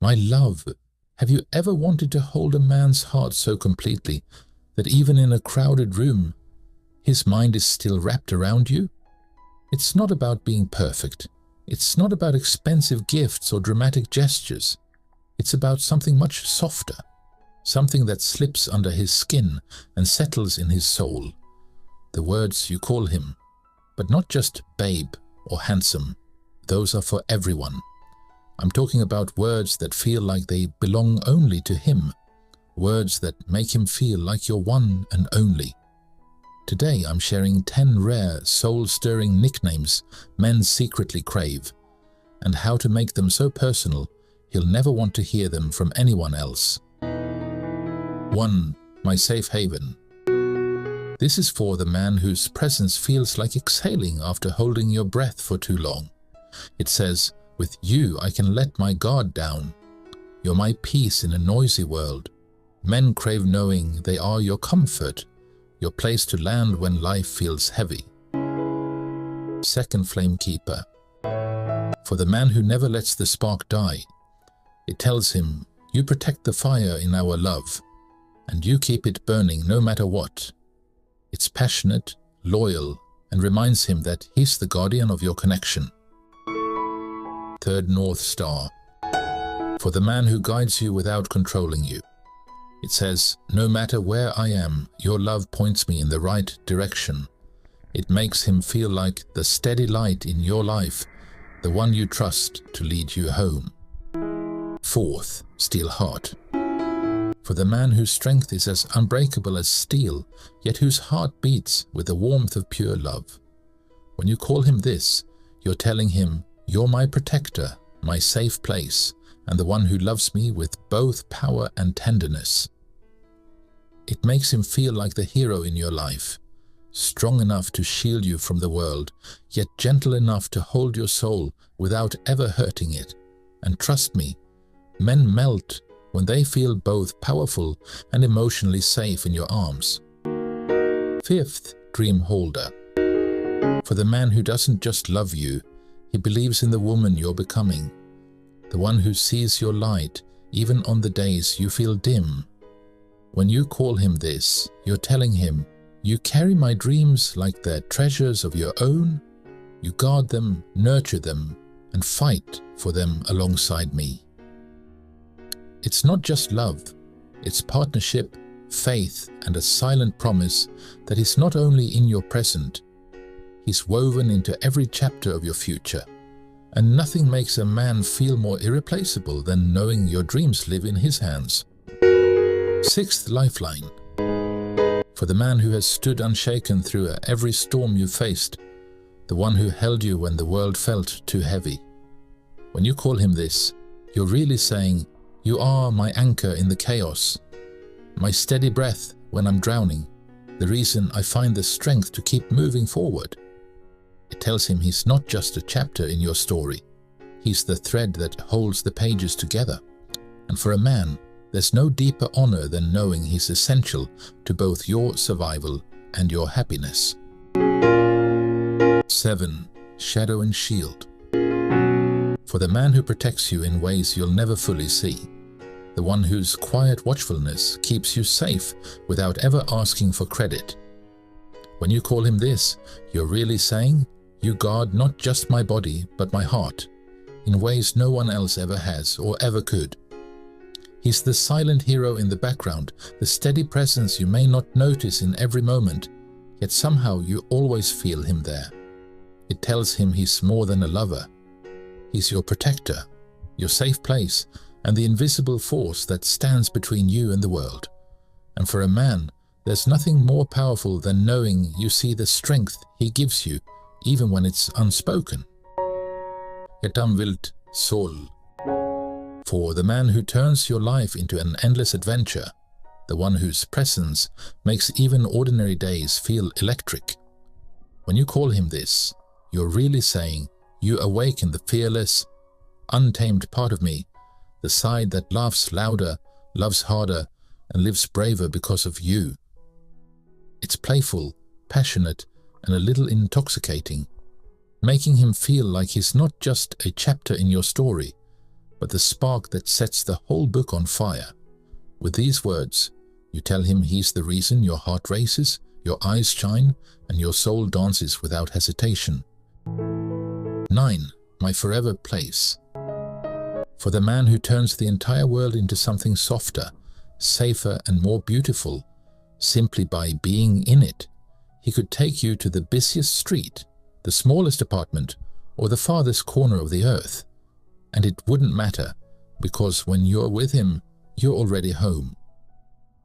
My love, have you ever wanted to hold a man's heart so completely that even in a crowded room, his mind is still wrapped around you? It's not about being perfect. It's not about expensive gifts or dramatic gestures. It's about something much softer, something that slips under his skin and settles in his soul. The words you call him, but not just babe or handsome. Those are for everyone. I'm talking about words that feel like they belong only to him, words that make him feel like you're one and only. Today I'm sharing 10 rare, soul-stirring nicknames men secretly crave, and how to make them so personal he'll never want to hear them from anyone else. 1. My safe haven. This is for the man whose presence feels like exhaling after holding your breath for too long. It says, "With you I can let my guard down. You're my peace in a noisy world." Men crave knowing they are your comfort, your place to land when life feels heavy. 2. Flamekeeper. For the man who never lets the spark die. It tells him, "You protect the fire in our love, and you keep it burning no matter what." It's passionate, loyal, and reminds him that he's the guardian of your connection. 3. North Star. For the man who guides you without controlling you. It says, "No matter where I am, your love points me in the right direction." It makes him feel like the steady light in your life, the one you trust to lead you home. 4. Steel heart. For the man whose strength is as unbreakable as steel, yet whose heart beats with the warmth of pure love. When you call him this, you're telling him, "You're my protector, my safe place, and the one who loves me with both power and tenderness." It makes him feel like the hero in your life, strong enough to shield you from the world, yet gentle enough to hold your soul without ever hurting it. And trust me, men melt when they feel both powerful and emotionally safe in your arms. 5. Dream holder. For the man who doesn't just love you, he believes in the woman you're becoming. The one who sees your light even on the days you feel dim. When you call him this, you're telling him, "You carry my dreams like they're treasures of your own. You guard them, nurture them, and fight for them alongside me." It's not just love, it's partnership, faith, and a silent promise that he's not only in your present, he's woven into every chapter of your future. And nothing makes a man feel more irreplaceable than knowing your dreams live in his hands. 6. Lifeline. For the man who has stood unshaken through every storm you faced, the one who held you when the world felt too heavy. When you call him this, you're really saying, "You are my anchor in the chaos, my steady breath when I'm drowning, the reason I find the strength to keep moving forward." It tells him he's not just a chapter in your story, he's the thread that holds the pages together. And for a man, there's no deeper honor than knowing he's essential to both your survival and your happiness. 7. Shadow and shield. For the man who protects you in ways you'll never fully see, the one whose quiet watchfulness keeps you safe without ever asking for credit. When you call him this, you're really saying, "You guard not just my body, but my heart, in ways no one else ever has or ever could." He's the silent hero in the background, the steady presence you may not notice in every moment, yet somehow you always feel him there. It tells him he's more than a lover. He's your protector, your safe place, and the invisible force that stands between you and the world. And for a man, there's nothing more powerful than knowing you see the strength he gives you, even when it's unspoken. Getamwild Soul. For the man who turns your life into an endless adventure, the one whose presence makes even ordinary days feel electric. When you call him this, you're really saying, "You awaken the fearless, untamed part of me, the side that laughs louder, loves harder, and lives braver because of you." It's playful, passionate, and a little intoxicating, making him feel like he's not just a chapter in your story, but the spark that sets the whole book on fire. With these words, you tell him he's the reason your heart races, your eyes shine, and your soul dances without hesitation. 9. My forever place. For the man who turns the entire world into something softer, safer, and more beautiful, simply by being in it, he could take you to the busiest street, the smallest apartment, or the farthest corner of the earth. And it wouldn't matter, because when you're with him, you're already home.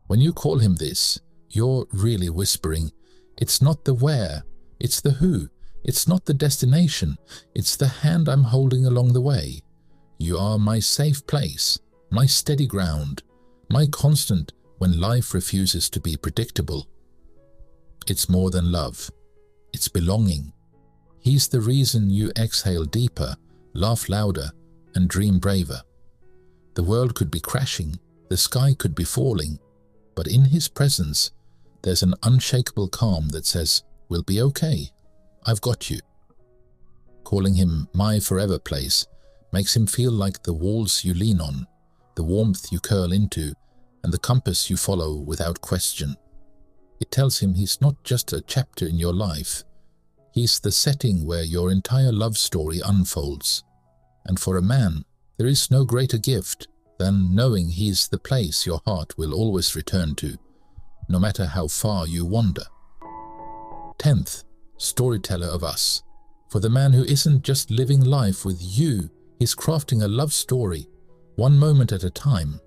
When you call him this, you're really whispering, it's not the where, it's the who. It's not the destination, it's the hand I'm holding along the way. You are my safe place, my steady ground, my constant when life refuses to be predictable. It's more than love. It's belonging. He's the reason you exhale deeper, laugh louder, and dream braver. The world could be crashing, the sky could be falling, but in his presence, there's an unshakable calm that says, we'll be okay. I've got you. Calling him my forever place makes him feel like the walls you lean on, the warmth you curl into, and the compass you follow without question. It tells him he's not just a chapter in your life. He's the setting where your entire love story unfolds. And for a man, there is no greater gift than knowing he's the place your heart will always return to, no matter how far you wander. 10th, storyteller of us. For the man who isn't just living life with you, he's crafting a love story, one moment at a time.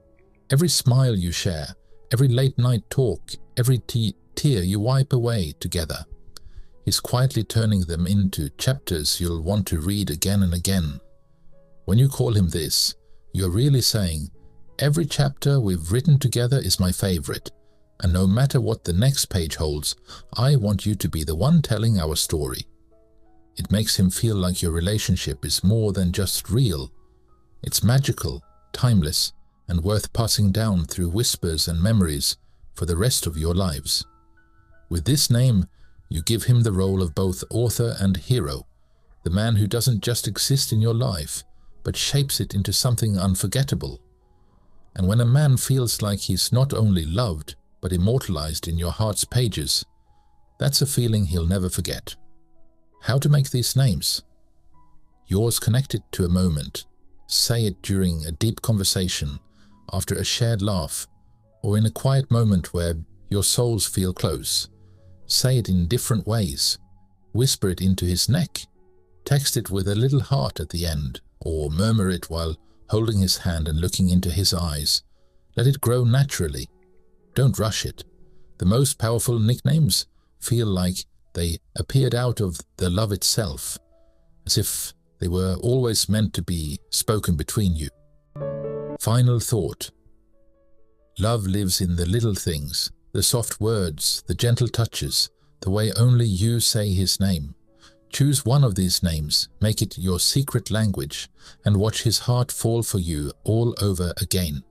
Every smile you share, every late night talk, every tear you wipe away together. He's quietly turning them into chapters you'll want to read again and again. When you call him this, you're really saying, every chapter we've written together is my favorite, and no matter what the next page holds, I want you to be the one telling our story. It makes him feel like your relationship is more than just real. It's magical, timeless, and worth passing down through whispers and memories for the rest of your lives. With this name, you give him the role of both author and hero, the man who doesn't just exist in your life, but shapes it into something unforgettable. And when a man feels like he's not only loved, but immortalized in your heart's pages, that's a feeling he'll never forget. How to make these names? Yours connected to a moment. Say it during a deep conversation, after a shared laugh, or in a quiet moment where your souls feel close. Say it in different ways. Whisper it into his neck. Text it with a little heart at the end, or murmur it while holding his hand and looking into his eyes. Let it grow naturally. Don't rush it. The most powerful nicknames feel like they appeared out of the love itself, as if they were always meant to be spoken between you. Final thought. Love lives in the little things, the soft words, the gentle touches, the way only you say his name. Choose one of these names, make it your secret language, and watch his heart fall for you all over again.